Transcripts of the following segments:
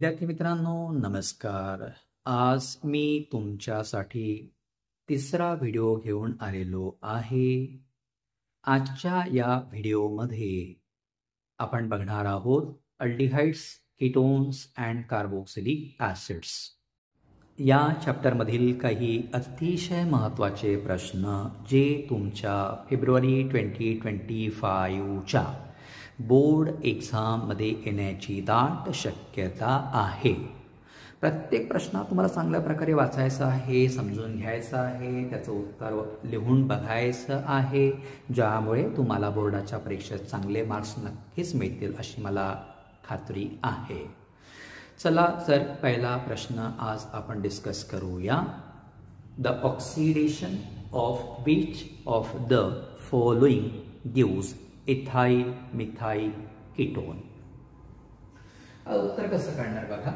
विद्यार्थी मित्रांनो नमस्कार. आज मी तुमच्यासाठी तिसरा व्हिडिओ घेऊन आलेलो आहे. आजच्या या व्हिडिओमध्ये आपण बघणार आहोत aldehydes, ketones and carboxylic acids. या चॅप्टरमधील काही अतिशय महत्त्वाचे प्रश्न जे तुमच्या फेब्रुवारी 2025च्या बोर्ड एक्झाममध्ये येण्याची दाट शक्यता आहे. प्रत्येक प्रश्न तुम्हाला चांगल्या प्रकारे वाचायचा आहे, समजून घ्यायचा आहे, त्याचं उत्तर लिहून बघायचं आहे, ज्यामुळे तुम्हाला बोर्डाच्या परीक्षेत चांगले मार्क्स नक्कीच मिळतील अशी मला खात्री आहे. चला तर पहिला प्रश्न आज आपण डिस्कस करूया. The oxidation of which of the following gives ethyl methyl ketone. उत्तर कसं काढणार बघा.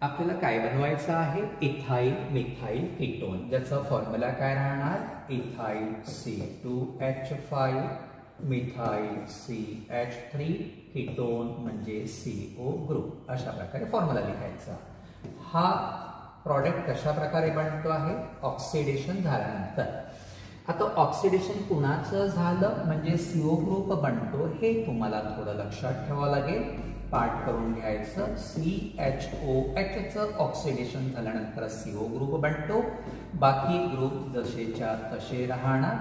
आपल्याला काय बनवायचं आहे? इथाइल मिथाइल कीटोन, ज्याचा फॉर्म्युला काय राहणार? Ethyl C2H5 methyl CH3 ketone म्हणजे CO ग्रुप. अशा प्रकारे फॉर्म्युला लिहायचा. हा प्रॉडक्ट कशा प्रकारे बनतो आहे? ऑक्सिडेशन झाल्यानंतर. आता ऑक्सिडेशन कुणाचं झालं म्हणजे CO ग्रुप बनतो, हे तुम्हाला थोडं लक्षात ठेवावं लागेल, पाठ करून घ्यायचं. CHOHचं ऑक्सिडेशन झाल्यानंतर CO ग्रुप बनतो, बाकी ग्रुप जसेच्या तसे राहणार.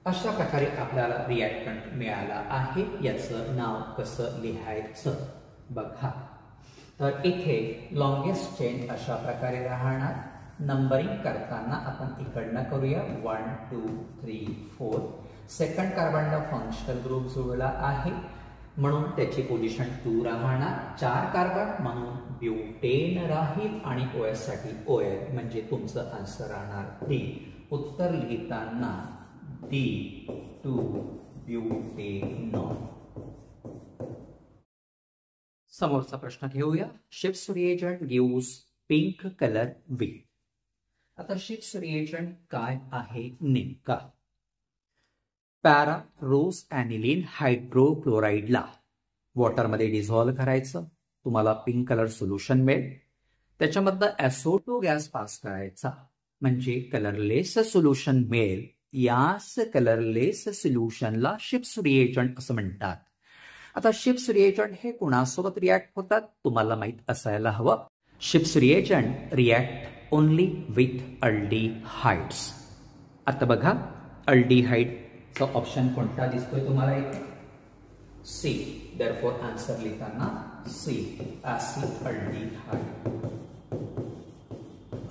अशा प्रकारे आपल्याला रिॲक्टंट मिळाला आहे. याचं नाव कसं लिहायचं बघा. तर इथे लॉंगेस्ट चेन अशा प्रकारे राहणार. नंबरिंग करताना आपण इकडनं करूया. 1 2 3 4. सेकंड कार्बनला फंक्शनल ग्रुप जुळला आहे म्हणून त्याची पोझिशन 2 राहणार. 4 कार्बन म्हणून ब्युटेन राहील आणि OH साठी OL म्हणजे तुमचं आन्सर राहणार 3. उत्तर लिहिताना D2 ब्युटेनॉल. समोरचा प्रश्न घेऊया. Ships reagent gives pink colour with. आता शिप्स रिएजंट काय आहे नेमका? पॅरा रोज ॲनिलीन हायड्रोक्लोराईडला वॉटरमध्ये डिझॉल्व्ह करायचं, तुम्हाला पिंक कलर सोल्युशन मिळेल. त्याच्यामधलं SO2 गॅस पास करायचा म्हणजे कलरलेस सोल्युशन मिळेल. याच कलरलेस सोल्युशनला शिप्स रिएजंट असं म्हणतात. आता शिप्स रिएजंट हे कुणासोबत रिॲक्ट होतात तुम्हाला माहित असायला हवं. Ships reagent react only with aldehydes. आता बघा अल्डिहाइडचा ऑप्शन कोणता दिसतोय तुम्हाला इथे? C. देअरफॉर आन्सर लिहिताना C. ऍसिड अल्डिहाइड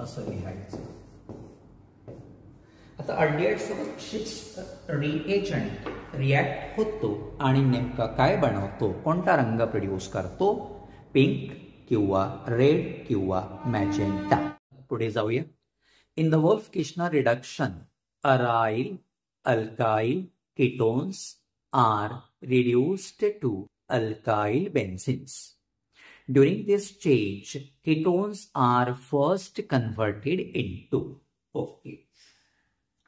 असं लिहायचं. आता अल्डिहाइड सोबत शिप्स रिएजंट रिॲक्ट होतो आणि नेमका काय बनवतो, कोणता रंग प्रोड्यूस करतो? पिंक किंवा रेड किंवा मॅजेंटा. पुढे जाऊया. In the Wolff Kishner reduction aryl alkyl ketones are reduced to alkyl benzenes. During this change, ketones are first converted into. Okay.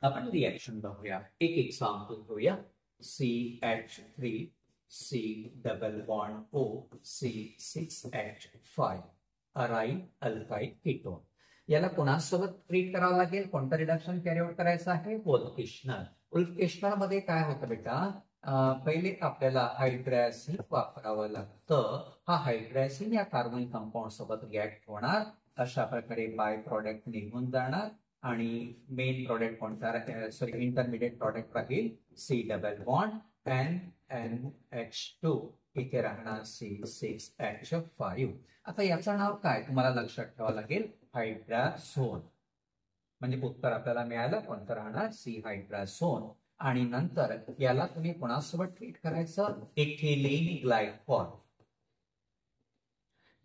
आपण रिएक्शन बघूया. एक एक्झाम्पल घेऊया. CH3 C double bond O C6H5 aryl alkyl ketone. याला कोणासोबत treat करावं लागेल? कोणतं reduction carry out करायचं आहे? वोल्फ-किर्शनर. वोल्फ-किर्शनर मध्ये काय होतं बेटा? पहिले आपल्याला हायड्रॅसिन वापरावं लागतं. हा हायड्रॅसिन या कार्बन कंपाऊंड सोबत रिॲक्ट होणार. अशा प्रकारे बाय प्रॉडक्ट निघून जाणार आणि मेन प्रॉडक्ट कोणता? इंटरमिडिएट प्रॉडक्ट राहील C डबल बॉन्ड NH2. इथे राहणार C6H5. आता याचं नाव काय तुम्हाला लक्षात ठेवावं लागेल? हायड्राझोन. म्हणजे उत्तर आपल्याला मिळालं कोणतं राहणार? C हायड्राझोन. आणि नंतर याला तुम्ही कोणासोबत ट्रीट करायचं? Ethylene glycol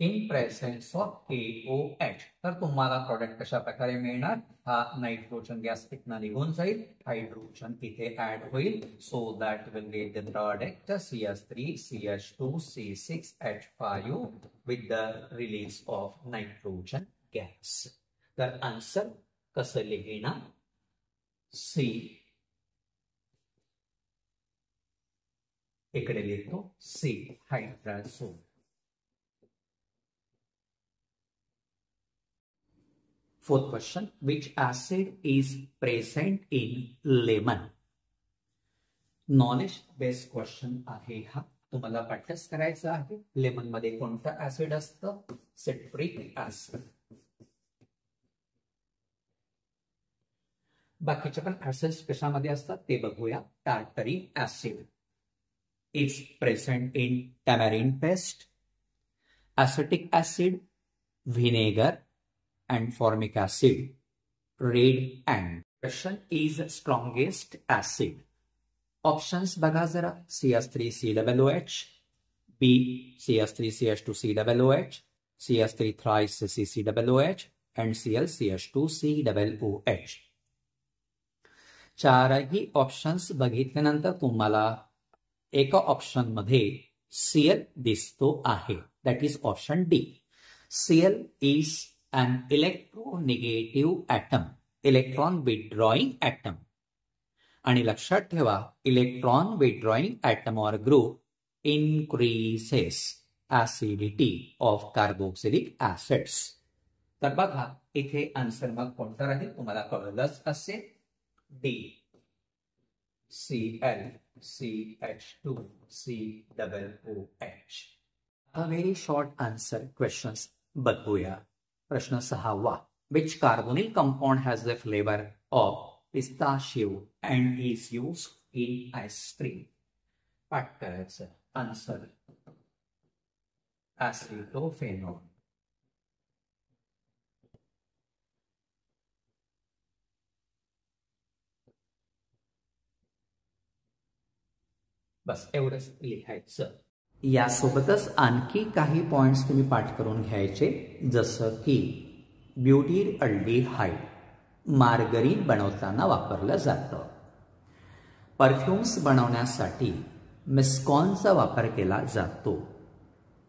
in presence of KOH. तर तुम्हाला प्रोडक्ट कशा प्रकारे मिळणार? हा नायट्रोजन गॅस इथनं निघून जाईल, हायड्रोजन इथे ऍड होईल. So that will get the product CH3 CH2 C6H5 with the release of nitrogen gas. तर आन्सर कसं लिहिणार? सी, इकडे लिहितो C hydrazone. Fourth question, which acid is present in lemon. Knowledge based question आहे हा, तुम्हाला practice करायचं आहे. लेमन मध्ये कोणतं ऍसिड असतं? Citric acid. बाकीचे पण ऍसिड्स कशामध्ये असतात ते बघूया. Tartaric acid is present in tamarind paste, acetic acid, vinegar, and formic acid, red ant. Question is strongest acid. Options बघा जरा. CH3COOH, B CH3CH2COOH, CH3 thrice CCOOH, and ClCH2COOH. चारही options बघितल्यानंतर तुम्हाला एका ऑप्शन मध्ये Cl दिसतो आहे. That is option D. Cl is an electronegative atom, electron withdrawing atom. आणि लक्षात ठेवा, electron withdrawing atom or group increases acidity of carboxylic acids. तर बघा इथे आन्सर मग कोणतं राहील तुम्हाला कळलंच असेल. D, Cl CH2COOH. A very short answer questions बघूया. प्रश्न 6वा. Which carbonyl compound has the flavor of pistachio and is used in ice cream? पाठ करायचं. आन्सर ऍसिटोफेनॉल. बस एवढंच लिहायचं. यासोबतच आणखी काही पॉइंट्स तुम्ही पाठ करून घ्यायचे, जसं की ब्युटील अल्डिहाइड मार्गरीन बनवताना वापरलं जातं. परफ्युम्स बनवण्यासाठी मिस्कॉनचा वापर केला जातो.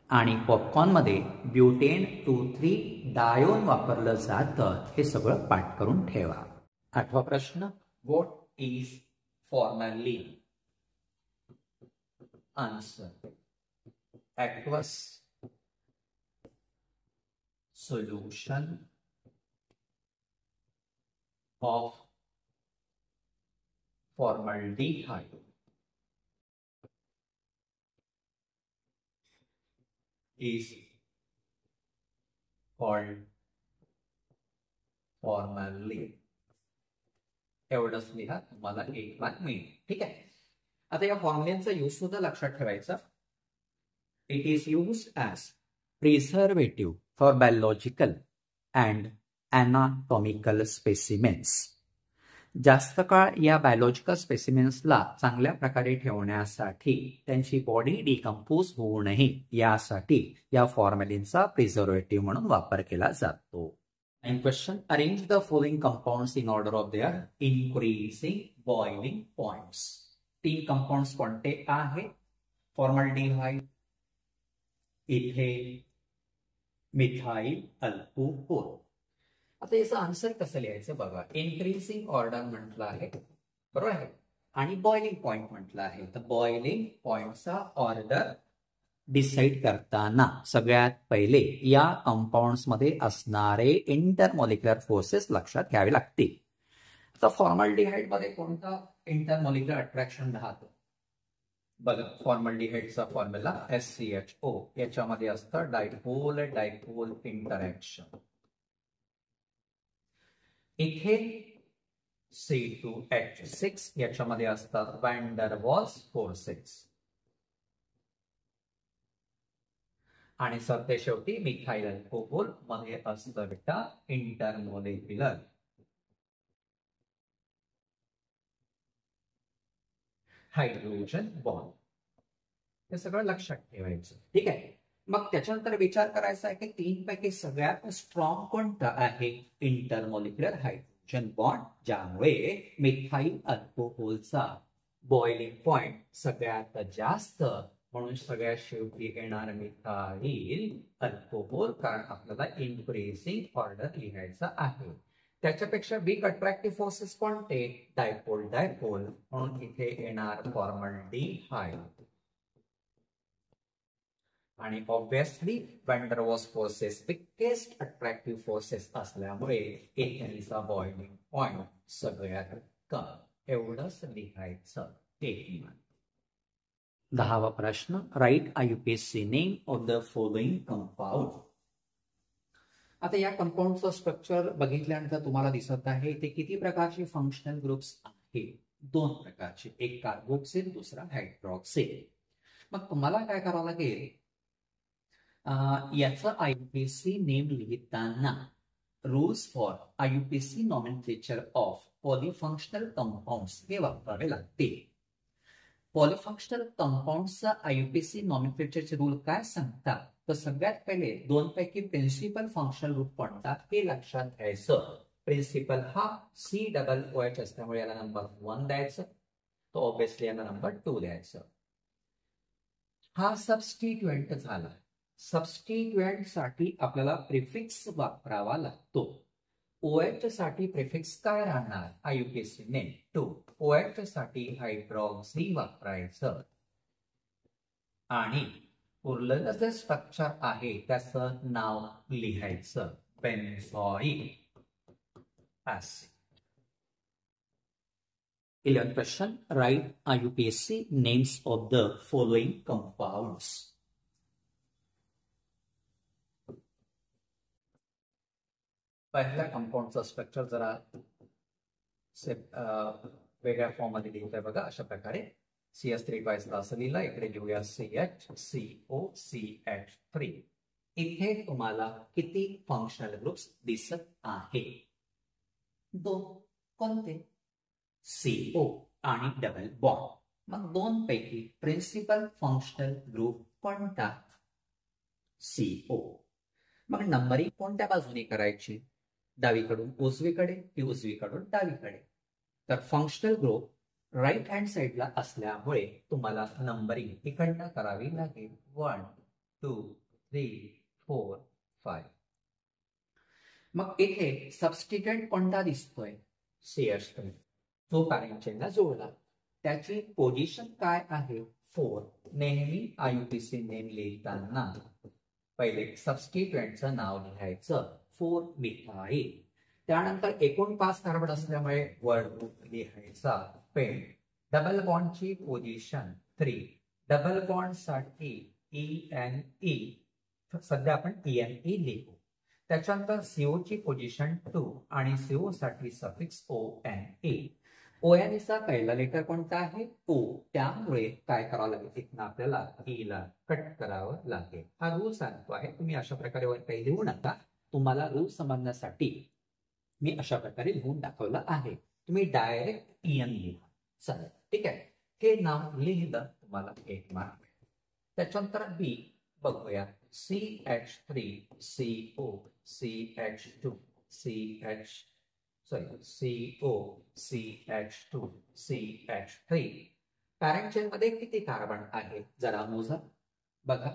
आणि पॉपकॉर्नमध्ये ब्युटेन 2,3 डायोन वापरलं जातं. हे सगळं पाठ करून ठेवा. 8वा प्रश्न, what is formalin? Answer, aqueous solution of formaldehyde is called formalin. एवढंच लिहा, तुम्हाला 1 मार्क मिळेल. ठीक आहे. आता या फॉर्म्युलेचा यूज सुद्धा लक्षात ठेवायचा. It is use as preservative for biological and anatomical specimens. जास्त काळ या बायोलॉजिकल स्पेसिमेन्सला चांगल्या प्रकारे ठेवण्यासाठी, त्यांची बॉडी डिकम्पोज होऊ नये यासाठी या फॉर्मॅलिनचा प्रिझर्वेटिव्ह म्हणून वापर केला जातो. And question, arrange the following compounds in order of their increasing boiling points. 3 compounds कोणते आहेत? Formaldehyde, ethane, methyl alcohol. आता याचं आन्सर कसं लिहायचं बघा. इन्क्रीजिंग ऑर्डर म्हटलं आहे, बरोबर आहे, आणि बॉइलिंग पॉइंट म्हटलं आहे. तर बॉइलिंग पॉइंटचा ऑर्डर डिसाइड करताना सगळ्यात पहिले या कंपाऊंड्स मध्ये असणारे इंटरमॉलिक्युलर फोर्सेस लक्षात घ्यावे लागतील. आता फॉर्मल्डिहाइड मध्ये कोणता इंटरमॉलिक्युलर अट्रॅक्शन राहतो बघा. फॉर्मल्डिहाइडचा फॉर्म्युला SCHO. याच्यामध्ये असतं डायपोल डायपोल इंटरॅक्शन. इथे C2H6 याच्यामध्ये असतात वॅन डर वॉल्स फोर्सेस. आणि सरते शेवटी मिथाइल अल्कोहोल मध्ये असतं बेटा इंटरमॉलिक्युलर हायड्रोजन बॉन्ड. हे सगळं लक्षात ठेवायचं. ठीक आहे. मग त्याच्यानंतर विचार करायचा आहे की 3 पैकी सगळ्यात स्ट्रॉंग कोणता आहे? इंटरमॉलिक्युलर हायड्रोजन बॉन्ड, ज्यामुळे मिथाइल अल्कोहोलचा बॉइलिंग पॉइंट सगळ्यात जास्त, म्हणून सगळ्यात शेवटी येणार मिथाइल अल्कोहोल, कारण आपल्याला इन्क्रीजिंग ऑर्डर लिहायचा आहे. त्याच्यापेक्षा वीक अट्रॅक्टिव्ह फोर्सेस कोणते? डायपोल डायपोल, म्हणून इथे येणार फॉर्मल्डिहाइड. आणि obviously van der Waals forces weakest attractive forces असल्यामुळे इथेचा बॉइलिंग पॉइंट सगळ्यात कमी. एवढंच लिहायचं. 10वा प्रश्न, right IUPAC name of the following compound. आता या कंपाऊंडचं स्ट्रक्चर बघितल्यानंतर तुम्हाला दिसत आहे ते किती प्रकारचे फंक्शनल ग्रुप्स आहेत? 2 प्रकारचे, एक कार्बोक्सिल, दुसरा हायड्रॉक्सिल. मग तुम्हाला काय करावं लागेल, याचं IUPAC नेम लिहिताना rules for IUPAC nomenclature of पॉलिफंक्शनल compounds हे वापरावे लागते. पॉलिफंक्शनल कंपाऊंड्सचा IUPAC नॉमेनक्लेचरचे रूल काय सांगतात? तर सगळ्यात पहिले 2 पैकी प्रिन्सिपल फंक्शनल ग्रुप कोणता हे लक्षात घ्यायचं. प्रिन्सिपल हा COOH असल्यामुळे याला नंबर 1 द्यायचं, तो ऑब्विसली याला नंबर 2 द्यायचं. हा सबस्टिट्युएंट झाला. सबस्टिट्युएंट साठी आपल्याला प्रिफिक्स वापरावा लागतो. OH साठी प्रिफिक्स काय राहणार? IUPAC name 2. OH साठी हायड्रॉक्सी वापरायचं. आणि उरलेलं जे स्ट्रक्चर आहे त्याचं नाव लिहायचं, benzoic acid. 11th question, write IUPAC names of the following compounds. पहिल्या कंपाऊंडचं स्ट्रक्चर जरा वेगळ्या फॉर्म मध्ये लिहितोय बघा, अशा प्रकारे. CH3 ट्वाइस असं लिहिलं, इकडे लिहूया CHCOCH3. इथे तुम्हाला किती फंक्शनल ग्रुप्स दिसत आहे? 2. कोणते? CO आणि डबल बॉन्ड. मग 2 पैकी प्रिन्सिपल फंक्शनल ग्रुप कोणता? CO. मग नंबरिंग कोणत्या बाजूने करायची? डावीकडून उजवीकडे की उजवीकडून डावीकडे? तर फंक्शनल ग्रुप राईट हँड साइडला असल्यामुळे तुम्हाला नंबरिंग इकडनं करावी लागेल. 1 2 3 4 5. मग इथे सबस्टिट्युएंट कोणता दिसतोय? CH3. जो पॅरेंट चेनला जोडला, त्याची पोझिशन काय आहे? 4. नेहमी IUPAC नेम लिहिताना पहिले सबस्टिट्युएंटचं नाव लिहायचं, 4 मिथाइल. त्यानंतर एकूण 5 कार्बन असल्यामुळे वर्ड लिहायचा, पेन. डबल बॉन्डची पोझिशन 3. डबल बॉन्ड साठी ENE, सध्या आपण ENE लिहू. त्याच्यानंतर CO ची पोझिशन 2 आणि CO साठी सफिक्स ONE. ONE चा पहिला लेटर कोणता आहे? O. त्यामुळे काय करावं लागेल? इथनं आपल्याला E ला कट करावं लागेल. हा रूल सांगतो आहे. तुम्ही अशा प्रकारे वर काही लिहू नका. तुम्हाला रूल समजण्यासाठी मी अशा प्रकारे लिहून दाखवलं आहे. तुम्ही डायरेक्ट EN लिहा. चालेल, ठीक आहे. हे नाव लिहिलं तुम्हाला 1 मार्क. त्याच्यानंतर B बघूया. CH3CO CH2 CO CH2 CH3. Parent chain मध्ये किती कार्बन आहे जरा मोजा. बघा,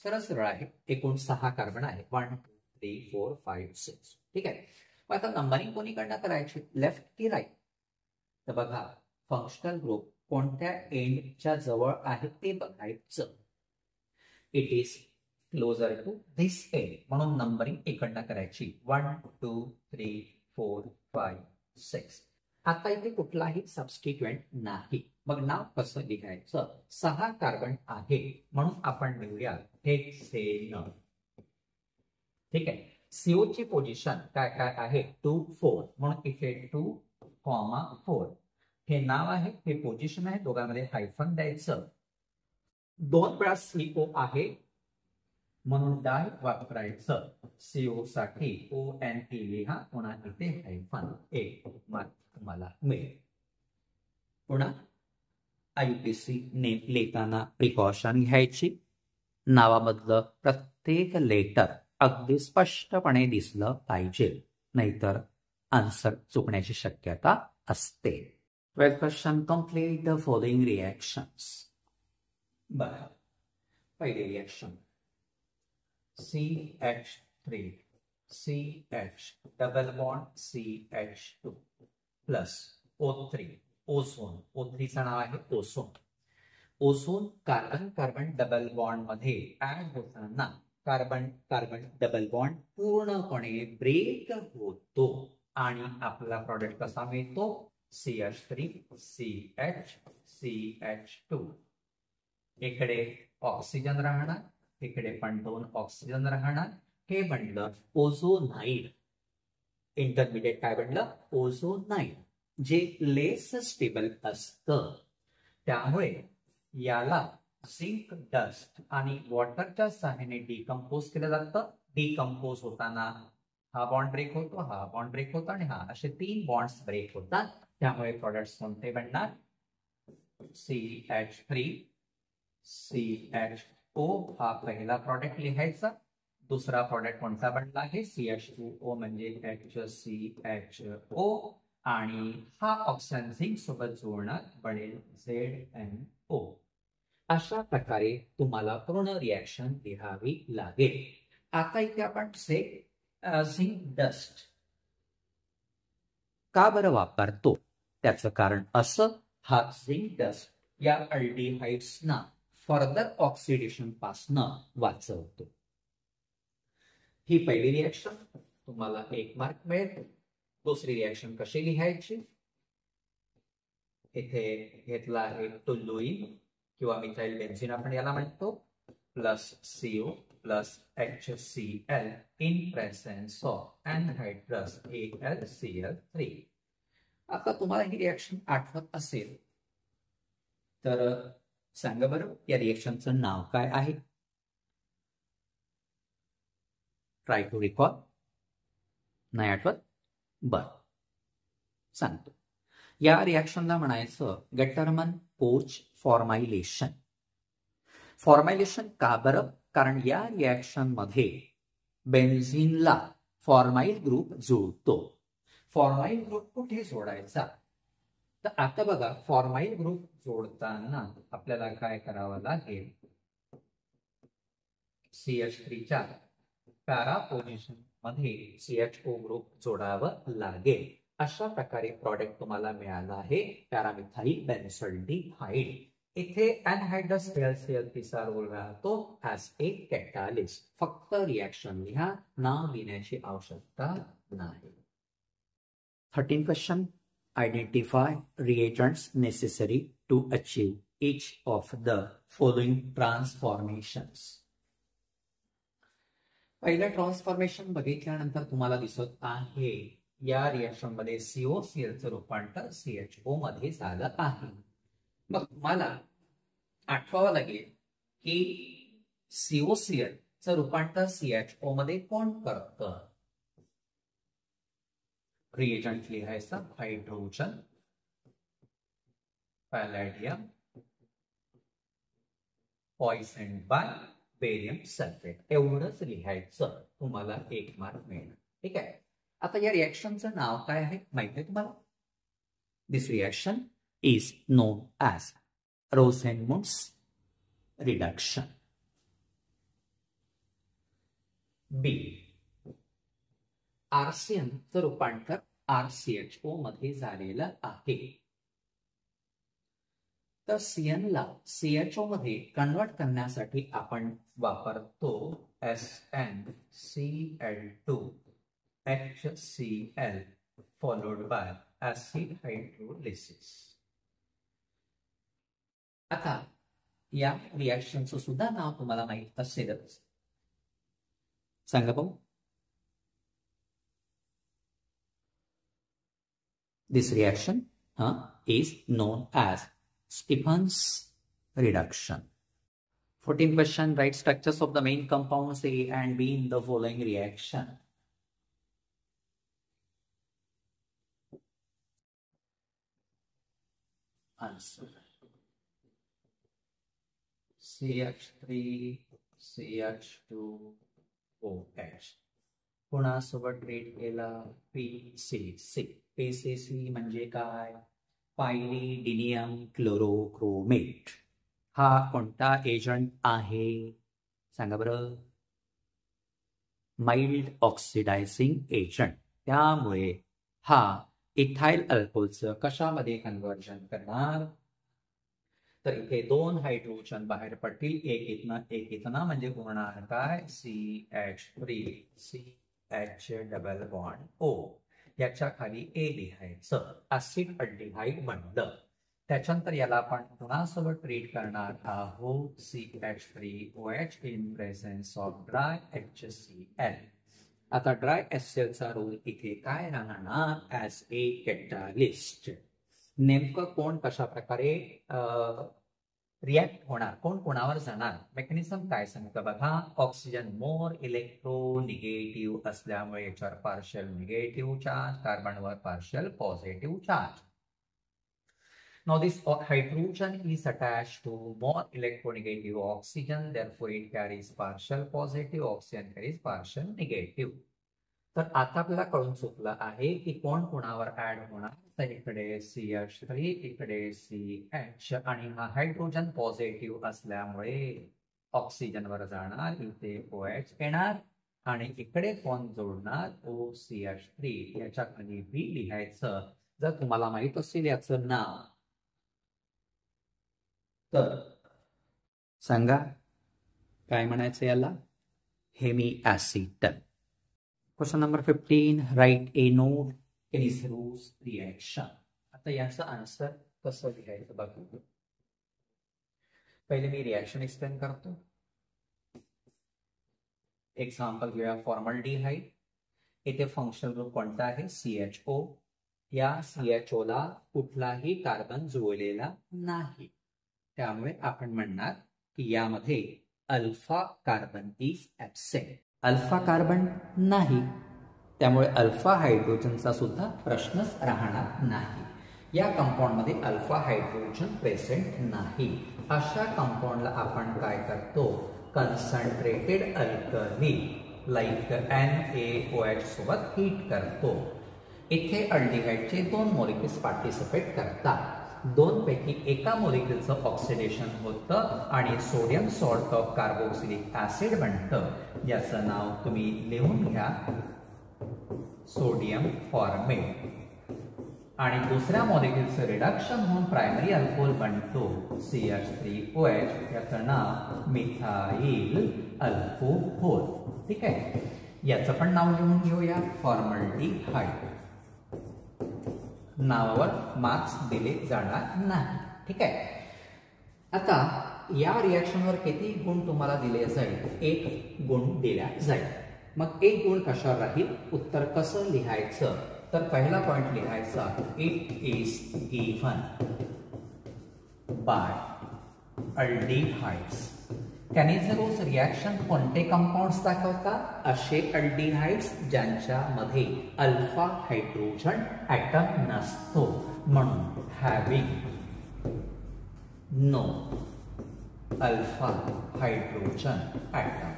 सरळ सरळ आहे. एकूण 6 कार्बन आहे. 1 2 3 4 5 6. ठीक आहे. मग आता नंबरिंग कोणीकडनं करायची? लेफ्ट की राईट? तर बघा, फंक्शनल ग्रुप कोणत्या एंडच्या जवळ आहे ते बघायचं. It is closer to this end, म्हणून नंबरिंग इकडनं करायची. 1 2 3 4 5 6. आता इथे कुठलाही सबस्टिट्युएंट नाही. मग नाव कसं लिहायचं? 6 कार्बन आहे म्हणून आपण लिहूया हेक्सेन. ठीक आहे. CO ची पोझिशन काय काय आहे? 2 4, म्हणून इथे 2, 4. हे नाव आहे, हे पोझिशन आहे. दोघांमध्ये हायफन द्यायचं. 2 वेळा CO आहे म्हणून डाय वापरायचं. CO साठी ONE लिहा, पुन्हा इथे हायफन. 1 मार्क तुम्हाला मिळेल. पुन्हा IUPAC नेम लिहिताना प्रिकॉशन घ्यायची. नावामधलं प्रत्येक लेटर अगदी स्पष्टपणे दिसलं पाहिजे, नाहीतर आन्सर चुकण्याची शक्यता असते. 12th question, complete the following reactions. पहिले reaction CH3 CH double bond CH2 plus O3 ozone. O3 चं नाव आहे ozone. Ozone carbon carbon double bond मध्ये ऍड होताना कार्बन कार्बन डबल बॉन्ड पूर्णपणे ब्रेक होतो आणि आपला प्रॉडक्ट कसा मिळतो? CH3 CH CH2. इकडे ऑक्सिजन राहणार, इकडे पण 2 ऑक्सिजन राहणार. हे बनलं ओझोनाइड. इंटरमिडिएट काय बनलं? ओझोनाइड, जे लेस स्टेबल असतं. त्यामुळे याला झिंक डस्ट आणि वॉटरच्या सहाय्याने डिकम्पोज केलं जातं. डिकम्पोज होताना हा बॉन्ड ब्रेक होतो, हा बॉन्ड ब्रेक होतो आणि हा, असे 3 बॉन्ड्स ब्रेक होतात. त्यामुळे प्रोडक्ट्स कोणते बनणार? CH3 CHO हा पहिला प्रॉडक्ट लिहायचा. दुसरा प्रॉडक्ट कोणता बनला आहे? CH2O म्हणजे HCHO आणि हा ऑक्सिजन झिंक सोबत जोडणार बनेल ZNO. अशा प्रकारे तुम्हाला पूर्ण रिएक्शन लिहावी लागेल. आता इथे आपण झिंक डस्ट का बरं वापरतो? त्याचं कारण असं, हा झिंक डस्ट या अल्डिहाइड्सना फर्दर ऑक्सिडेशन पासनं वाचवतो. ही पहिली रिएक्शन, तुम्हाला 1 मार्क मिळेल. दुसरी रिएक्शन कशी लिहायची? इथे घेतला आहे टोल्युईन किंवा मिथाइल बेन्झीन आपण याला म्हणतो, plus CO plus HCl in presence of anhydrous AlCl3. आता तुम्हाला ही रिएक्शन आठवत असेल तर सांगा बरं, या रिएक्शनचं नाव काय आहे? Try to recall. नाही आठवत? बर, सांगतो. या रिएक्शनला म्हणायचं गटरमन कोच फॉर्मायलेशन. फॉर्मायलेशन का बरं? कारण या रिएक्शन मध्ये बेन्झीनला फॉर्माइल ग्रुप जुळतो. फॉर्माइल ग्रुप कुठे जोडायचा? तर आता बघा, फॉर्माइल ग्रुप जोडताना आपल्याला काय करावं लागेल? CH3च्या पॅरा पोझिशन मध्ये CHO ग्रुप जोडावं लागेल. अशा प्रकारे प्रॉडक्ट तुम्हाला मिळालं आहे पॅरामिथाइल बेन्झोल्डिहाइड. इथे एनहायड्रस AlCl3चा रोल राहतो ऍज ए कॅटॅलिस्ट. फक्त रिएक्शन लिहा, नाव लिहिण्याची आवश्यकता नाही. 13 question. Identify reagents necessary to achieve each of the following transformations. पहिलं ट्रान्सफॉर्मेशन बघितल्यानंतर तुम्हाला दिसत आहे या रिएक्शन मध्ये COCl चं रूपांतर CHO मध्ये झालं आहे. मग तुम्हाला आठवावं लागेल की COCl चं रूपांतर CHO मध्ये कोण करतं? रिएजंट लिहायचा hydrogen, palladium, poison by barium sulphate. एवढंच लिहायचं. तुम्हाला 1 मार्क मिळणार. ठीक आहे. आता या रिएक्शनचं नाव काय आहे माहिती आहे तुम्हाला? This reaction is known as Rosenmund's reduction. B, R C N चं रूपांतर RCHO मध्ये झालेलं आहे. तर CN ला CHO मध्ये कन्वर्ट करण्यासाठी आपण वापरतो SnCl2 HCl followed by acid hydrolysis. आता या रिएक्शनचं सुद्धा नाव तुम्हाला माहित असेलच. सांगा पाहू. This reaction is known as Stephen's reduction. 14th question. Write structures of the main compounds A and B in the following reaction. Answer. CH3 CH2OH. कोणासोबत treat केला? PCC. PCC म्हणजे काय? पायरिडिनियम क्लोरोक्रोमेट. हा कोणता एजंट आहे सांगा बरं? Mild oxidizing agent. त्यामुळे हा इथाइल अल्कोहोलचं कशामध्ये कन्व्हर्जन करणार, तर इथे 2 हायड्रोजन बाहेर पडतील, एक इथनं म्हणजे होणार काय, CH3 डबल बॉन्ड O. याच्या खाली A लिहायचं, ऍसिड अल्डिहाइड बनलं. त्याच्यानंतर याला आपण कोणासोबत ट्रीट करणार आहोत, CH3OH in presence of dry HCl. आता ड्राय HClचा रोल इथे काय राहणार, ॲज ए कॅटॅलिस्ट. नेमकं कोण कशा प्रकारे रिॲक्ट होणार, कोण कोणावर जाणार, मेकॅनिझम काय सांगतं बघा. ऑक्सिजन मोर इलेक्ट्रोनिगेटिव्ह असल्यामुळे याच्यावर पार्शियल निगेटिव्ह चार्ज, कार्बनवर partial positive charge. Now this hydrogen is attached to more electronegative oxygen, therefore it carries partial positive, oxygen carries partial negative. तर आता आपल्याला कळून चुकलं आहे की कोण कोणावर ऍड होणार. तर इकडे CH3, इकडे CH, आणि हा हायड्रोजन पॉझिटिव्ह असल्यामुळे ऑक्सिजनवर जाणार, इथे OH येणार, आणि इकडे कोण जोडणार, OCH3. याच्या खाली B लिहायचं. जर तुम्हाला माहित असेल याचं नाव तर सांगा, काय म्हणायचं याला, हेमीॲसिटल. क्वेश्चन नंबर 15, राईट ए नोट केनिझेरोस रिॲक्शन. आता याचं आन्सर कसं लिहायचं बघू. पहिले मी रिॲक्शन एक्सप्लेन करतो. एक्झाम्पल घेऊया, फॉर्मल्डिहाइड. इथे फंक्शनल ग्रुप कोणता आहे, CHO. या CHO ला कुठलाही कार्बन जुळलेला नाही, त्यामुळे आपण म्हणणार की यामध्ये alpha carbon is absent. Alpha carbon नाही, त्यामुळे अल्फा हायड्रोजनचा सुद्धा प्रश्नच राहणार नाही. या कंपाऊंडमध्ये अल्फा हायड्रोजन प्रेझेंट नाही. अशा कंपाऊंडला आपण काय करतो, कन्सन्ट्रेटेड अल्कली लाईक NaOH सोबत हीट करतो. इथे अल्डिहाइडचे 2 मॉलिक्युल्स पार्टिसिपेट करतात. 2 पैकी एका मॉलिक्युलचं ऑक्सिडेशन होतं आणि sodium salt of carboxylic acid बनतं. याचं नाव तुम्ही लिहून घ्या, सोडियम फॉर्मेट. आणि दुसऱ्या मॉलिक्युलचं रिडक्शन होऊन प्रायमरी अल्कोहोल बनतो, CH3OH. याचं नाव मिथाइल अल्कोहोल. ठीक आहे, याचं पण नाव लिहून घेऊया, फॉर्मल्डिहाइड. नावावर मार्क्स दिले जाणार नाही. ठीक आहे. आता या रिॲक्शनवर किती गुण तुम्हाला दिले जाईल, 1 गुण दिला जाईल. मग 1 गुण कशावर राहील, उत्तर कसं लिहायचं, तर पहिला पॉइंट लिहायचा, it is given by aldehydes. Cannizzaro's reaction कोणते कंपाऊंड्स दाखवतात, असे अल्डिहाइड्स ज्यांच्यामध्ये अल्फा हायड्रोजन ॲटम नसतो, म्हणून having no alpha hydrogen atom.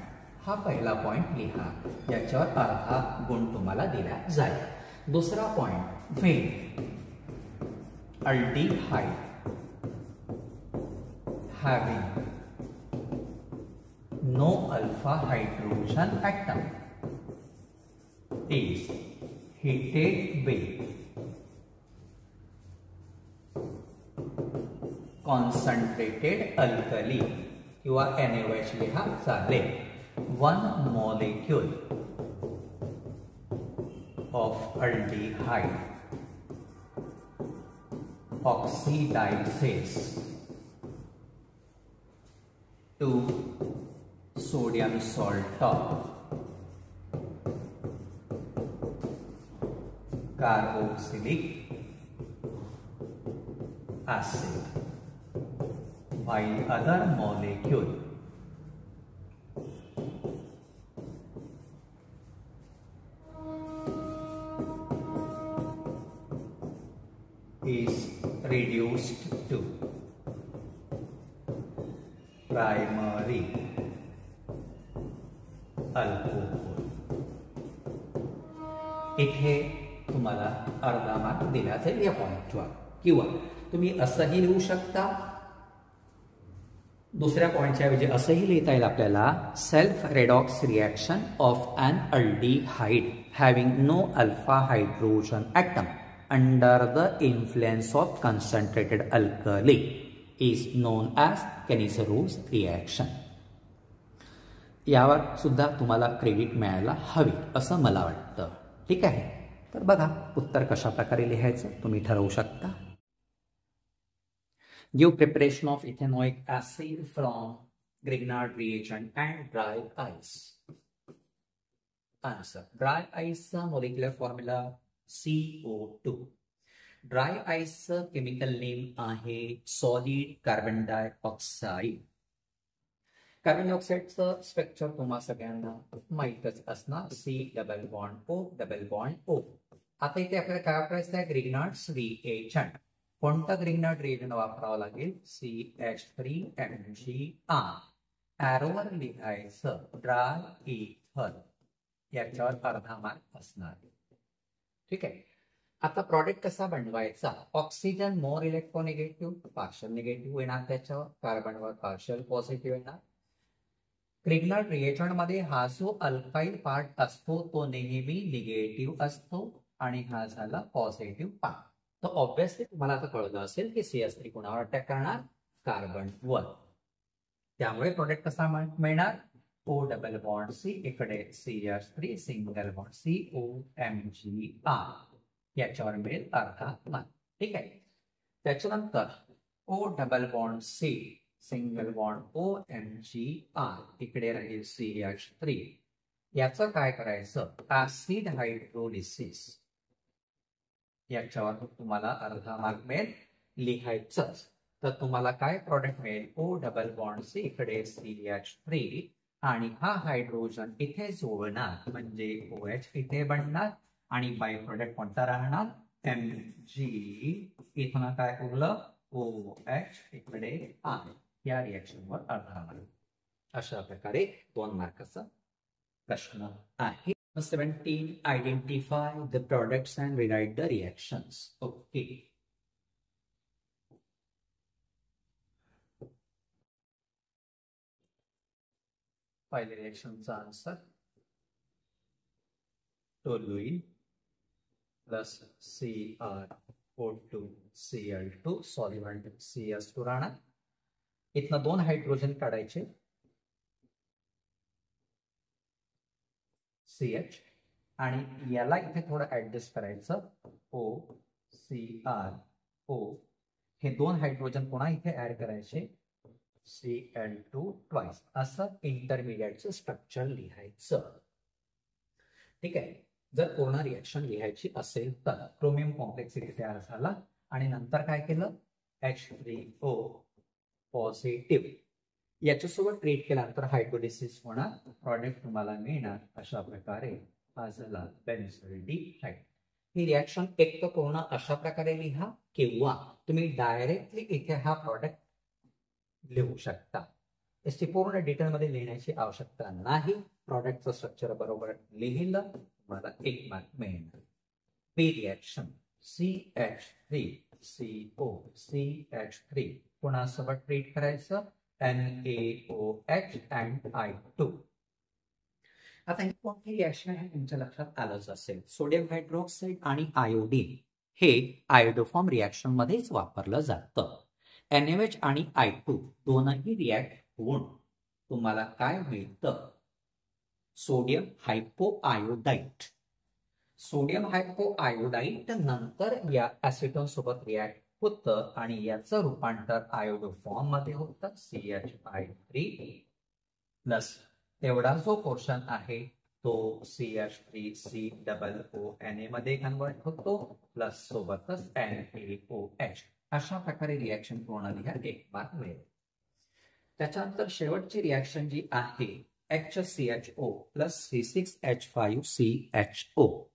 हा पहिला पॉइंट लिहा, याच्यावर अर्धा गुण तुम्हाला दिला जाईल. दुसरा point, when aldehyde having no alpha hydrogen atom is heated with concentrated alkali किंवा NaOH लिहा चालेल. 1 molecule of aldehyde oxidizes to sodium salt of carboxylic acid while other molecule is reduced to primary alcohol. इथे तुम्हाला अर्धा mark दिला जाईल या पॉइंटवर. किंवा तुम्ही असंही लिहू शकता, दुसऱ्या पॉईंटच्या ऐवजी असंही लिहिता येईल आपल्याला, self redox reaction of an aldehyde having no alpha hydrogen atom under the influence of concentrated alkali is known as Cannizzaro's reaction. यावर सुद्धा तुम्हाला क्रेडिट मिळायला हवी असं मला वाटतं. ठीक आहे, तर बघा उत्तर कशा प्रकारे लिहायचं तुम्ही ठरवू शकता. Give preparation of ethanoic acid from Grignard reagent and dry ice. Answer. Dry ice molecular formula CO2. Dry ice chemical name आहे solid carbon dioxide. कार्बन डायऑक्साइडचं स्ट्रक्चर तुम्हा सगळ्यांना माहीतच असणार, C double bond O double bond O. आता इथे आपल्याला काय वापरायचं आहे, ग्रिग्नार्ड्स रिएजंट. कोणता ग्रिग्नार्ड रिएजंट वापरावा लागेल, CH3Mgr. ॲरोवर लिहायचं ड्राय इथर, याच्यावर अर्धा मार्क असणार. ठीक आहे, आता प्रॉडक्ट कसा बनवायचा, ऑक्सिजन मोर इलेक्ट्रोनिगेटिव्ह पार्शल निगेटिव्ह येणार, त्याच्यावर कार्बनवर पार्शल पॉझिटिव्ह येणार. ग्रिग्नार्ड रिएजंट मध्ये हा जो अल्काइल पार्ट असतो तो नेहमी निगेटिव्ह असतो आणि हा झाला पॉझिटिव्ह पार्ट. तर ऑब्व्हियसली तुम्हाला आता कळलं असेल की CH3 कोणावर अटॅक करणार, कार्बन वर. त्यामुळे प्रोडक्ट कसा मिळणार, O डबल बॉन्ड C, इकडे CH3 सिंगल बॉन्ड COMgR, याच्यावर मिळेल अर्धा मार्क. ठीक आहे, त्याच्यानंतर O double bond C single bond OMgR, इकडे राहील CH3. याचं काय करायचं, ऍसिड हायड्रोलिसिस, याच्यावर तुम्हाला अर्धा मार्क मिळेल, लिहायचंच. तर तुम्हाला काय प्रॉडक्ट मिळेल, O डबल बॉन्ड C, इकडे CH3 आणि हा हायड्रोजन इथे जोडणार म्हणजे OH इथे बनणार आणि बाय प्रोडक्ट कोणता राहणार, Mg. इथून काय उरलं, OH इकडे आहे. या रिएक्शनवर अर्धा मार्क. अशा प्रकारे 2 मार्काचा प्रश्न आहे. 17, identify the products and rewrite the reactions. Okay. पहिले रिएक्शनचा answer, toluene plus CrO2 Cl2 solvent CS2 राहणार. इथनं 2 हायड्रोजन काढायचे, CH, आणि याला इथे थोडं ऍडजस्ट करायचं, OCrO. हे 2 हायड्रोजन पुन्हा इथे ऍड करायचे, Cl2 ट्वाइस. असं इंटरमिडिएटचं स्ट्रक्चर लिहायचं. ठीक आहे, जर पूर्ण रिएक्शन लिहायची असेल तर क्रोमियम कॉम्प्लेक्स इथे तयार झाला आणि नंतर काय केलं, H3O पॉझिटिव्ह याच्यासोबत ट्रीट केल्यानंतर हायड्रोलिसिस होणार, प्रॉडक्ट तुम्हाला मिळणार अशा प्रकारे हा झाला बेन्झोल्डिहाइड. ही रिएक्शन एक तर पूर्ण अशा प्रकारे लिहा किंवा तुम्ही डायरेक्टली इथे हा प्रॉडक्ट लिहू शकता. याची पूर्ण डिटेलमध्ये लिहिण्याची आवश्यकता नाही. प्रॉडक्टचं स्ट्रक्चर बरोबर लिहिलं तुम्हाला 1 मार्क मिळणार. बी रिएक्शन CH3CO CH3 कोणासोबत ट्रीट करायचं, NaOH and I2. आता ही कोणती रिएक्शन आहे तुमच्या लक्षात आलंच असेल. सोडियम हायड्रोक्साईड आणि आयोडीन हे आयोडोफॉर्म रिएक्शन मध्येच वापरलं जातं. NaOH आणि I2 दोनही रिॲक्ट होऊन तुम्हाला काय मिळतं, सोडियम हायपोआयोडाइट. सोडियम हायपोआयोडाइट नंतर या ऍसिटोन सोबत रिॲक्ट होतं आणि याचं रूपांतर आयोडोफॉर्म मध्ये होतं, CH3 प्लस एवढा जो पोर्शन आहे तो CH3COONA मध्ये कन्वर्ट होतो प्लस सोबतच NaOH. अशा प्रकारे रिएक्शन पूर्ण लिहा, 1 मार्क मिळेल. त्याच्यानंतर शेवटची रिएक्शन जी आहे HCHO प्लस C6H5CHO.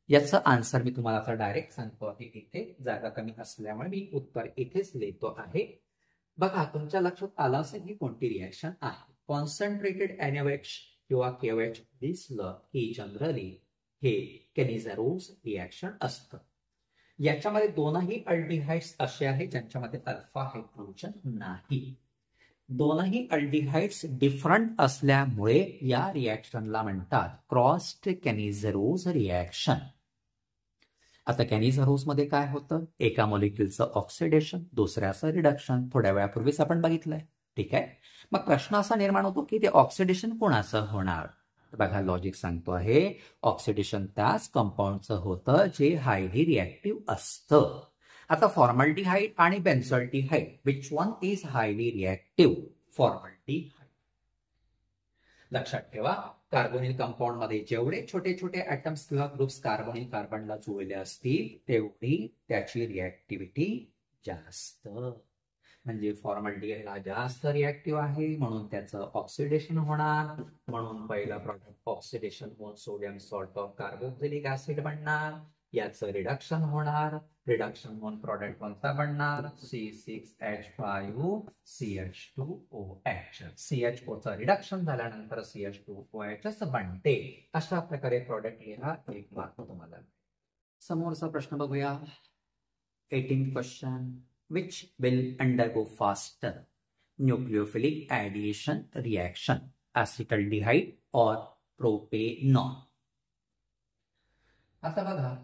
याचं आन्सर मी तुम्हाला आता डायरेक्ट सांगतो आहे. इथे जागा कमी असल्यामुळे मी उत्तर इथेच लिहितो आहे. बघा तुमच्या लक्षात आलं असेल की कोणती रिएक्शन आहे. कॉन्सन्ट्रेटेड NaOH किंवा KOH दिसलं की जनरली हे केनिझरोज रिएक्शन असतं. याच्यामध्ये दोनही अल्डिहाइड्स असे आहेत ज्यांच्यामध्ये अल्फा हायड्रोजन नाही. दोनही अल्डिहाइड्स डिफरंट असल्यामुळे या रिॲक्शनला म्हणतात क्रॉस्ड कॅनिझरोज रिॲक्शन. आता कॅनिझरोज मध्ये काय होतं, एका मॉलिक्युलचं ऑक्सिडेशन, दुसऱ्याचं रिडक्शन. थोड्या वेळापूर्वीच आपण बघितलंय. ठीक आहे. मग प्रश्न असा निर्माण होतो की ते ऑक्सिडेशन कोणाचं होणार. बघा लॉजिक सांगतो आहे, ऑक्सिडेशन त्याच कंपाऊंडचं होतं जे हायली रिॲक्टिव्ह असतं. आता फॉर्मल्डिहाइड आणि benzaldehyde, which one is highly reactive? Formaldehyde. लक्षात ठेवा, कार्बोनिल कंपाऊंड मध्ये जेवढे छोटे छोटे ऍटम्स किंवा ग्रुप्स कार्बोनिल कार्बनला जुळले असतील तेवढी त्याची रिॲक्टिव्हिटी जास्त. म्हणजे फॉर्मल्डिहाइड हा जास्त रिॲक्टिव्ह आहे म्हणून त्याचं ऑक्सिडेशन होणार. म्हणून पहिला प्रॉडक्ट ऑक्सिडेशन होऊन sodium salt of carboxylic acid बनणार. याचं रिडक्शन होणार. रिडक्शन होऊन प्रॉडक्ट कोणता बनणार? C6H5CH2OH. CHOचं रिडक्शन झाल्यानंतर CH2OH बनते. अशा प्रकारे प्रॉडक्ट लिहा. एक मार्क तुम्हाला. समोरचा प्रश्न बघूया. 18th question. Which will undergo faster nucleophilic addition reaction, acetaldehyde or propanol? आता बघा,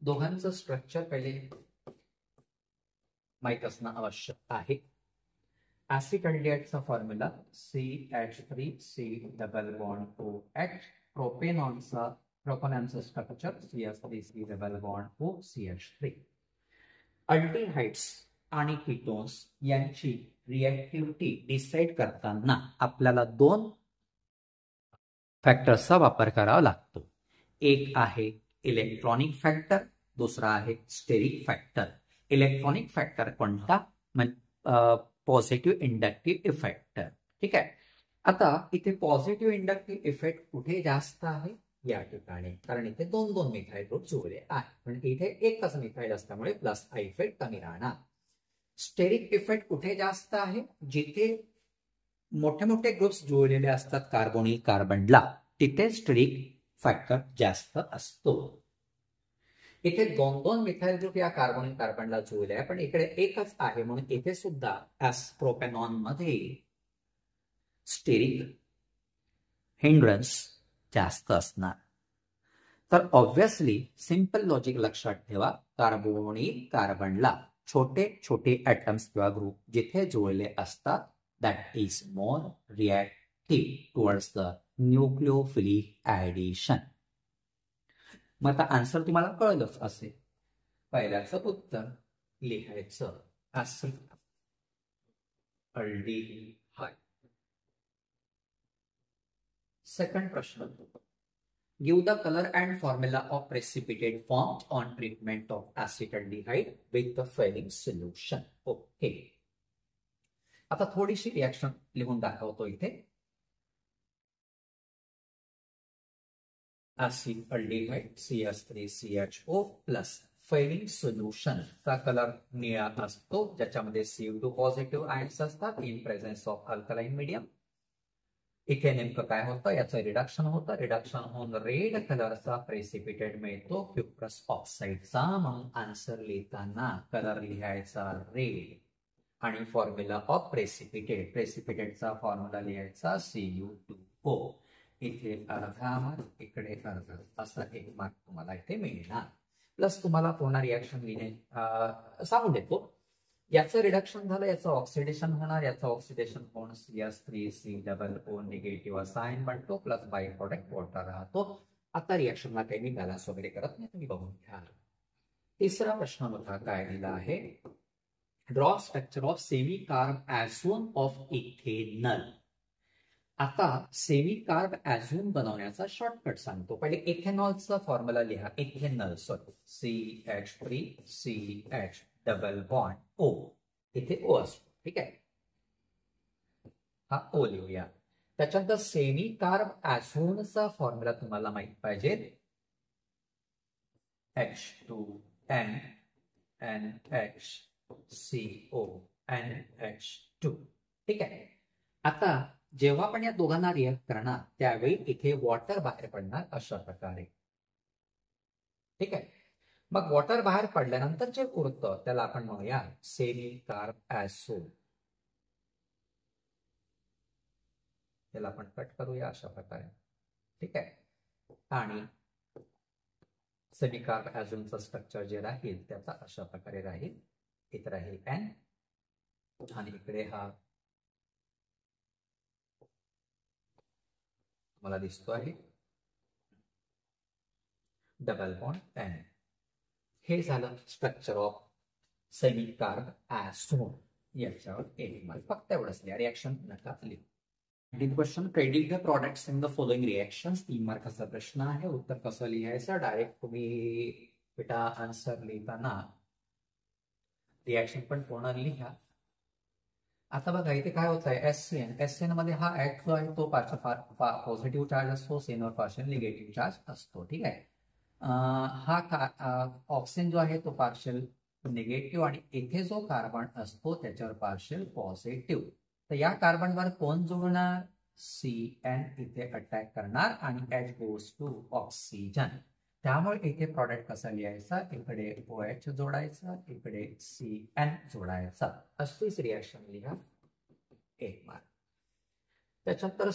दोघांचं स्ट्रक्चर पहिले माहित असणं आवश्यक आहे. ऍसिटल्डिहाइडचा फॉर्म्युला CH3C_OH. प्रोपेनॉनचं स्ट्रक्चर CH3C_OCH3. अल्डिहाइड्स आणि कीटोन्स यांची रिॲक्टिव्हिटी डिसाइड करताना आपल्याला दोन फॅक्टर्सचा वापर करावा लागतो. एक आहे इलेक्ट्रॉनिक फॅक्टर, दुसरा आहे स्टेरिक फॅक्टर. इलेक्ट्रॉनिक फॅक्टर कोणता? Positive inductive effect. ठीक आहे. आता इथे पॉझिटिव्ह इंडक्टिव्ह इफेक्ट कुठे जास्त आहे? या ठिकाणी, कारण इथे दोन दोन मिथाइल ग्रुप जुळले आहे. पण इथे एकच मिथाइल असल्यामुळे प्लस आय इफेक्ट कमी राहणार. स्टेरिक इफेक्ट कुठे जास्त आहे? जिथे मोठे मोठे ग्रुप्स जुळलेले असतात कार्बोनिल कार्बनला, तिथे स्टेरिक फॅक्टर जास्त असतो. इथे दोन दोन मिथाइल ग्रुप या कार्बोनिल कार्बनला जुळले आहे, पण इकडे एकच आहे म्हणून इथे सुद्धा प्रोपेनॉन मध्ये स्टेरिक हिंड्रन्स जास्त असणार. तर ऑब्व्हियसली सिंपल लॉजिक लक्षात ठेवा, कार्बोनिल कार्बनला छोटे छोटे ऍटम्स किंवा ग्रुप जिथे जुळले असतात that is more reactive towards the nucleophilic addition. मग आता आन्सर तुम्हाला कळलंच असेल. पहिल्याचं उत्तर लिहायचं ऍसिटल्डिहाइड. सेकंड प्रश्न. Give the color and formula of precipitate formed on treatment of acetaldehyde with the following solution. Okay. आता थोडीशी रिॲक्शन लिहून दाखवतो इथे. acetaldehyde CH3CHO plus falling solution चा कलर निळा असतो, ज्याच्यामध्ये CO2 पॉझिटिव्ह आयन्स असतात in presence of alkaline medium. इथे नेमकं काय होतं? याचं रिडक्शन होतं. रिडक्शन होऊन रेड कलरचा प्रेसिपिटेट मिळतो क्युप्रस ऑक्साईडचा. म्हणून आन्सर लिहिताना कलर लिहायचा रेड आणि फॉर्म्युला ऑफ प्रेसिपिटेटचा फॉर्म्युला लिहायचा CU2O. इथे अर्धा मार्क, इकडे अर्धा, असा एक मार्क तुम्हाला इथे मिळणार. प्लस तुम्हाला पूर्ण रिॲक्शन लिहिणे सांगून देतो. याचं रिडक्शन झालं, याचं ऑक्सिडेशन होणार. याचं ऑक्सिडेशन होऊन CH3COO निगेटिव्ह असा आयन बनतो प्लस बाय प्रोडक्ट वॉटर राहतो. आता रिॲक्शनला काही मी बॅलन्स वगैरे करत नाही, तुम्ही बघून घ्या. तिसरा प्रश्न बघा काय दिला आहे. Draw structure of semicarbazone of ethanol. आता सेमी कार्ब ऍझोन बनवण्याचा शॉर्टकट सांगतो. पहिले इथेनॉलचा फॉर्म्युला लिहा. Ethanol CH3CH double bond O. इथे O असतो. ठीक आहे, हा O लिहूया. त्याच्यानंतर सेमी कार्ब ऍझोनचा फॉर्म्युला तुम्हाला माहित पाहिजे. H2NNHCONH2. ठीक आहे. आता जेव्हा आपण या दोघांना रिॲक्ट करणार त्यावेळी इथे वॉटर बाहेर पडणार अशा प्रकारे. ठीक आहे. मग वॉटर बाहेर पडल्यानंतर जे उरतं त्याला आपण म्हणूया सेमी कार्ब ऍझोन. त्याला आपण कट करूया अशा प्रकारे, ठीक आहे. आणि सेमिकार्ब ॲझोनचं स्ट्रक्चर जे राहील त्याचा अशा प्रकारे राहील. इथे राहील N आणि इकडे हा मला दिसतो आहे डबल बॉन्ड N. हे झालं स्ट्रक्चर ऑफ सेमिकार्ब ॲझोन. याच्यावर 1 मार्क. फक्त एवढंच लिहा, रिॲक्शन नका लिहू. Question, credit the products in the following reactions. 3 मार्काचा प्रश्न आहे. उत्तर कसं लिहायचं? डायरेक्ट तुम्ही बेटा आन्सर लिहिताना रिॲक्शन पण पूर्ण लिहा. आता बघा इथे काय होत आहे, एससीएन मध्ये हा ऍट जो आहे तो पॉझिटिव्ह चार्ज असतो, सेनवर पार्शियल निगेटिव्ह चार्ज असतो, ठीक आहे. हा ऑक्सिजन जो आहे तो पार्शियल निगेटिव्ह आणि इथे जो कार्बन असतो त्याच्यावर पार्शियल पॉझिटिव्ह. तर या कार्बनवर कोण जोडणार? CN इथे अटॅक करणार आणि H गोज टू ऑक्सिजन. त्यामुळे इथे प्रॉडक्ट कसा लिहायचा? इकडे OH जोडायचा, इकडे CN जोडायचा. अशीच रिॲक्शन लिहा, 1 मार्क. त्याच्यानंतर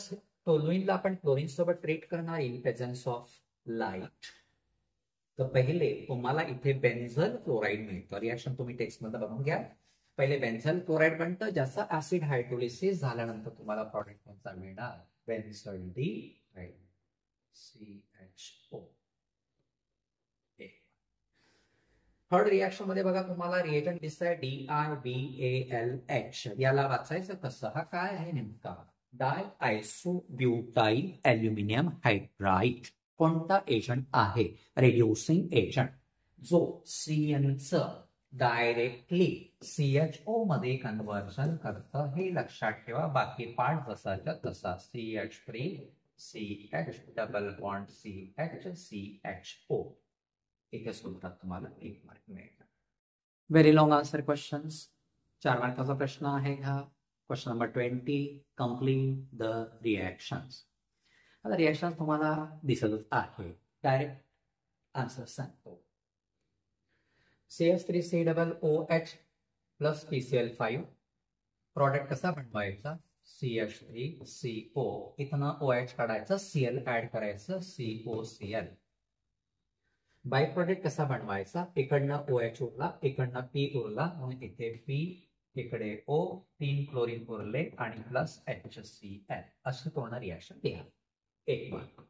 टोलुइनला आपण क्लोरीन सोबत ट्रीट करणार इन प्रेझन्स ऑफ लाईट. तर पहिले तुम्हाला इथे बेन्झल क्लोराईड मिळतं. रिॲक्शन तुम्ही टेक्स्ट मध्ये बघून घ्या. पहिले बेन्झल क्लोराईड बनतं, ज्याचा ऍसिड हायड्रोलिसिस झाल्यानंतर तुम्हाला प्रॉडक्ट कोणता मिळणार? बेन्झल डिहाइड CHO. थर्ड रिॲक्शन मध्ये बघा तुम्हाला रिएजंट दिसतंय DiBALH. याला वाचायचं कसं? हा काय आहे नेमका? डायआयसोब्युटाइल ॲल्युमिनियम हायड्राइड. कोणता एजंट आहे? रिड्युसिंग एजंट, जो CNचं डायरेक्टली CHO मध्ये कन्व्हर्जन करतं. हे लक्षात ठेवा. बाकी पार्ट जसाच्या तसा CH3 CH double bond CH CHO. इथे सुद्धा तुम्हाला 1 मार्क मिळेल. Very long answer questions. 4 मार्काचा प्रश्न आहे हा. Question number 20, complete the reactions. आता रिॲक्शन तुम्हाला दिसतच आहे. डायरेक्ट आन्सर सांगतो. CH3COOH plus PCl5. प्रॉडक्ट कसा बनवायचा? CH3CO. इथनं OH काढायचं, Cl ऍड करायचं, COCl. बाय प्रोडक्ट कसा बनवायचा? इकडनं OH उरला, इकडनं P उरला, म्हणून इथे P, इकडे O, 3 क्लोरीन उरले आणि प्लस HCl. अशी पूर्ण रिॲक्शन द्या, 1 mark.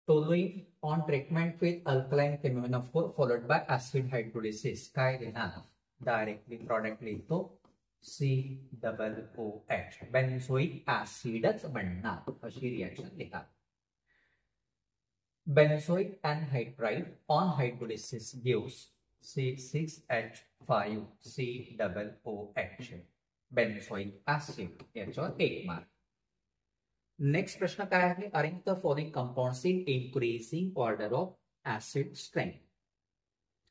Toluene on treatment with alkaline K M N O four followed by acid hydrolysis. काय देणार? डायरेक्टली प्रॉडक्ट लिहितो COOH. बेन्झोइक ऍसिडच बनणार. अशी रिॲक्शन लिहा. Benzoic anhydride on hydrolysis gives C6H5COOH. Benzoic acid. याच्यावर 1 मार्क. नेक्स्ट प्रश्न काय आहे? Arrange the following compounds in increasing order of acid strength.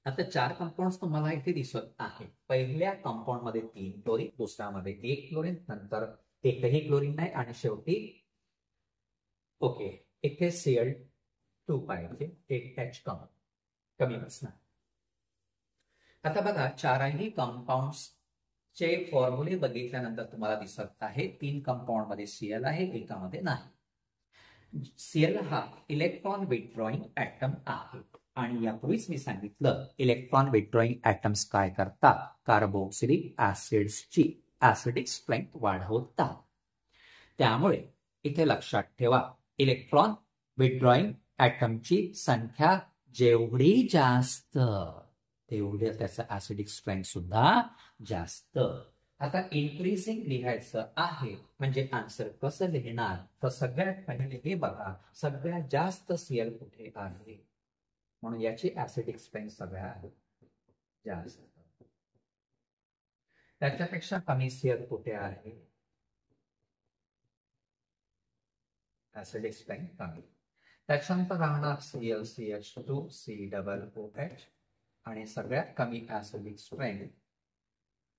आता 4 कंपाउंड्स तुम्हाला इथे दिसत आहे. पहिल्या कंपाउंड मध्ये 3 क्लोरीन, दुसऱ्यामध्ये 1 क्लोरीन, नंतर एकही क्लोरीन नाही आणि शेवटी ओके इथे Cl2 पाहिजे, 1 H कमी बसणार. आता बघा 4ही कंपाऊंड्स चे फॉर्म्युले बघितल्यानंतर तुम्हाला दिसत आहे 3 कंपाऊंड मध्ये Cl आहे, एकामध्ये नाही. Cl हा इलेक्ट्रॉन विथड्रॉइंग ऍटम आहे आणि यापूर्वीच मी सांगितलं इलेक्ट्रॉन विथड्रॉइंग ऍटम्स काय करतात? कार्बोक्सिलिक ऍसिड्सची ऍसिडिक स्ट्रेंथ वाढवतात. त्यामुळे इथे लक्षात ठेवा इलेक्ट्रॉन विथड्रॉइंग ऍटमची संख्या जेवढी जास्त तेवढे त्याचं ऍसिडिक स्ट्रेंथ सुद्धा जास्त. आता इन्क्रीजिंग लिहायचं आहे म्हणजे आन्सर कसं लिहिणार? तर सगळ्यात पहिले हे बघा सगळ्यात जास्त Cl कुठे आहे, म्हणून याची ऍसिडिक स्ट्रेंथ सगळ्यात जास्त. त्याच्यापेक्षा कमी Cl कुठे आहे? ऍसिडिक स्ट्रेंथ कमी. त्याच्यानंतर राहणार Cl CH2 COOH आणि सगळ्यात कमी ऍसिडिक स्ट्रेंथ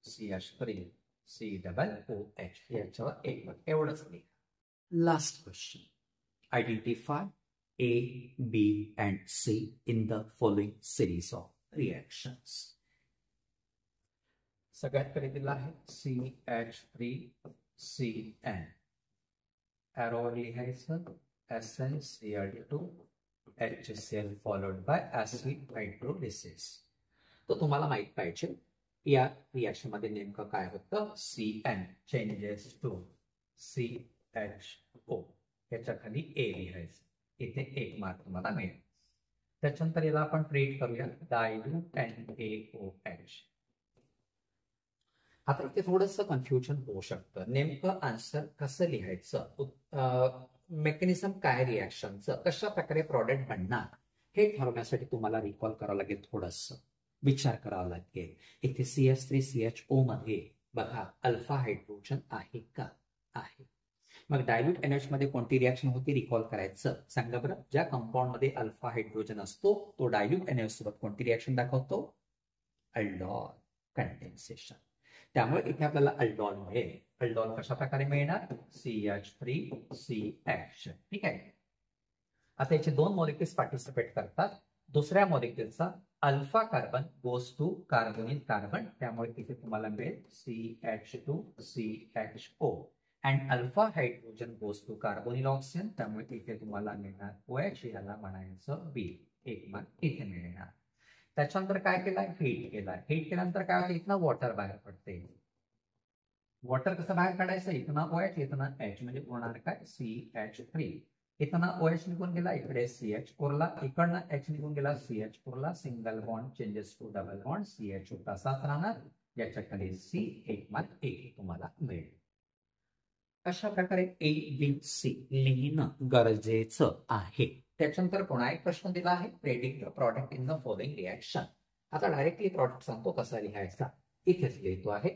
CH3 COOH. याच्यावर 1 एवढंच लिहा. Last question. Identify A, B and C in the following series of reactions. सगळ्यात पहिले दिला आहे CH3CN. ॲरोवर लिहायचं SnCl2 HCl followed by acid hydrolysis. तर तुम्हाला माहित पाहिजे या रिएक्शन मध्ये नेमकं काय होतं. CN चेंजेस टू CHO, याच्या खाली A लिहायचं. इथे 1 मार्क तुम्हाला मिळेल. त्याच्यानंतर याला आपण ट्रीट करूया डायल्यूट NaOH. आता इथे थोडंसं कन्फ्युजन होऊ शकतं. नेमकं आन्सर कसं लिहायचं, मेकॅनिझम काय रिॲक्शनचं, कशा प्रकारे प्रॉडक्ट बनणार हे ठरवण्यासाठी तुम्हाला रिकॉल करावं लागेल, थोडंसं विचार करावा लागेल. इथे CH3CHO मध्ये बघा अल्फा हायड्रोजन आहे का, आहे. मग डायल्यूट NaOH मध्ये कोणती रिॲक्शन होती रिकॉल करायचं सांगा बरं. ज्या कंपाऊंड मध्ये अल्फा हायड्रोजन असतो तो डायल्यूट NaOH सोबत कोणती रिॲक्शन दाखवतो, अल्डॉल कंडेन्सेशन. त्यामुळे इथे आपल्याला अल्डॉल मिळेल. अल्डॉल कशा प्रकारे मिळणार, CH3CH. ठीक आहे. आता याचे 2 मॉलिक्युल्स पार्टिसिपेट करतात. दुसऱ्या मॉलिक्युलचा alpha carbon goes to carbonyl carbon, त्यामुळे इथे तुम्हाला मिळेल CH2CHO. And alpha hydrogen goes to carbonyl oxygen, त्यामुळे इथे तुम्हाला मिळणार OH, याला म्हणायचं B. 1 मार्क इथे मिळणार. त्याच्यानंतर काय केलंय, हीट केलाय. हीट केल्यानंतर काय होतं, इथनं वॉटर बाहेर पडते. वॉटर कसं बाहेर काढायचं, इथनं OH इथनं H, म्हणजे होणार काय CH3. इथनं OH निघून गेला, इकडे CH उरला, इकडनं H निघून गेला, CH उरला. Single bond changes to double bond, CH तसाच राहणार. याच्या खाली C. 1 मार्क एक तुम्हाला मिळेल. अशा प्रकारे ABC लिहिणं गरजेचं आहे. त्याच्यानंतर पुन्हा एक प्रश्न दिला आहे, predict product in the following reaction. आता डायरेक्टली प्रॉडक्ट सांगतो कसा लिहायचा, इथेच लिहितो आहे.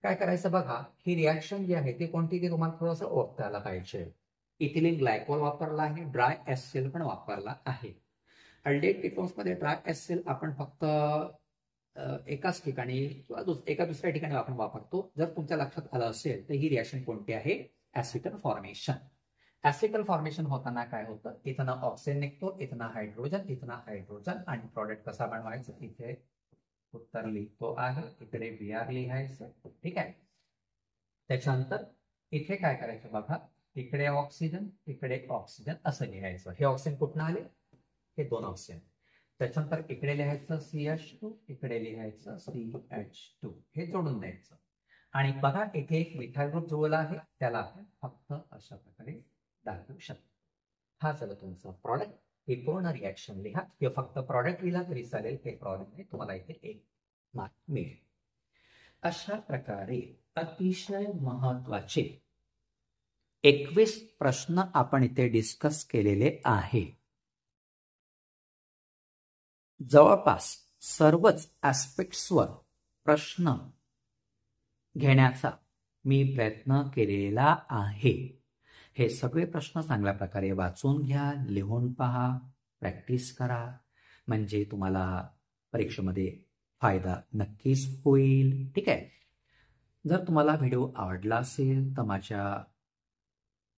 काय करायचं बघा, ही रिॲक्शन जी आहे ती कोणती ती तुम्हाला थोडंसं ओळखता आलं पाहिजे. इथिलीन ग्लायकॉल वापरला आहे, ड्राय HCl पण वापरला आहे. अल्डेट कीटोन्स मध्ये ड्राय HCl आपण फक्त एकाच ठिकाणी किंवा एका दुसऱ्या ठिकाणी आपण वापरतो. जर तुमच्या लक्षात आलं असेल तर ही रिॲक्शन कोणती आहे, ऍसिटल फॉर्मेशन. ऍसिटल फॉर्मेशन होताना काय होतं, इथनं ऑक्सिजन निघतो, इथनं हायड्रोजन आणि प्रॉडक्ट कसा बनवायचं, इथे उत्तर लिहितो आहे, इकडे Br लिहायचं. ठीक आहे. त्याच्यानंतर इथे काय करायचं बघा, इकडे ऑक्सिजन असं लिहायचं. हे ऑक्सिजन कुठनं आले, हे 2 ऑक्सिजन. त्याच्यानंतर इकडे लिहायचं CH2, इकडे लिहायचं CH2, हे जोडून द्यायचं. आणि बघा इथे एक मिथाइल ग्रुप जुळला आहे, त्याला आपण फक्त अशा प्रकारे दाखवू शकतो. हा झालं तुमचा प्रॉडक्ट. हे पूर्ण रिॲक्शन लिहा किंवा फक्त प्रॉडक्ट लिहा तरी चालेल. हे प्रॉडक्ट तुम्हाला इथे 1 मार्क मिळेल. अशा प्रकारे अतिशय महत्वाचे 21 प्रश्न आपण इथे डिस्कस केलेले आहे. जवळपास सर्वच ऍस्पेक्ट्सवर प्रश्न घेण्याचा मी प्रयत्न केलेला आहे. हे सगळे प्रश्न चांगल्या प्रकारे वाचून घ्या, लिहून पहा, प्रॅक्टिस करा, म्हणजे तुम्हाला परीक्षेमध्ये फायदा नक्कीच होईल. ठीक आहे. जर तुम्हाला व्हिडिओ आवडला असेल तर माझ्या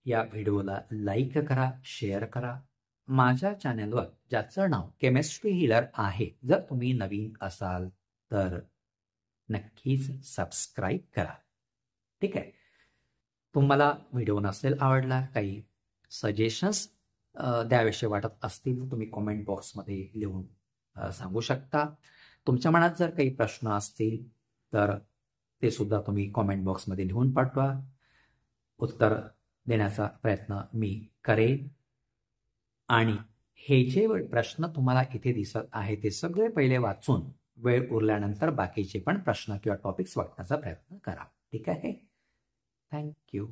या व्हिडिओला लाईक करा, शेअर करा. माझ्या चॅनलवर ज्याचं नाव केमिस्ट्री हीलर आहे, जर तुम्ही नवीन असाल तर नक्कीच सबस्क्राईब करा. ठीक आहे. तुम्हाला व्हिडिओ नसेल आवडला, काही सजेशन्स द्याविषयी वाटत असतील तुम्ही कॉमेंट बॉक्समध्ये लिहून सांगू शकता. तुमच्या मनात जर काही प्रश्न असतील तर ते सुद्धा तुम्ही कॉमेंट बॉक्समध्ये लिहून पाठवा. उत्तर देण्याचा प्रयत्न मी करेन. आणि हे जे प्रश्न तुम्हाला इथे दिसत आहे ते सगळे पहिले वाचून वेळ उरल्यानंतर बाकीचे पण प्रश्न किंवा टॉपिक्स वाचण्याचा प्रयत्न करा. ठीक आहे. थँक्यू.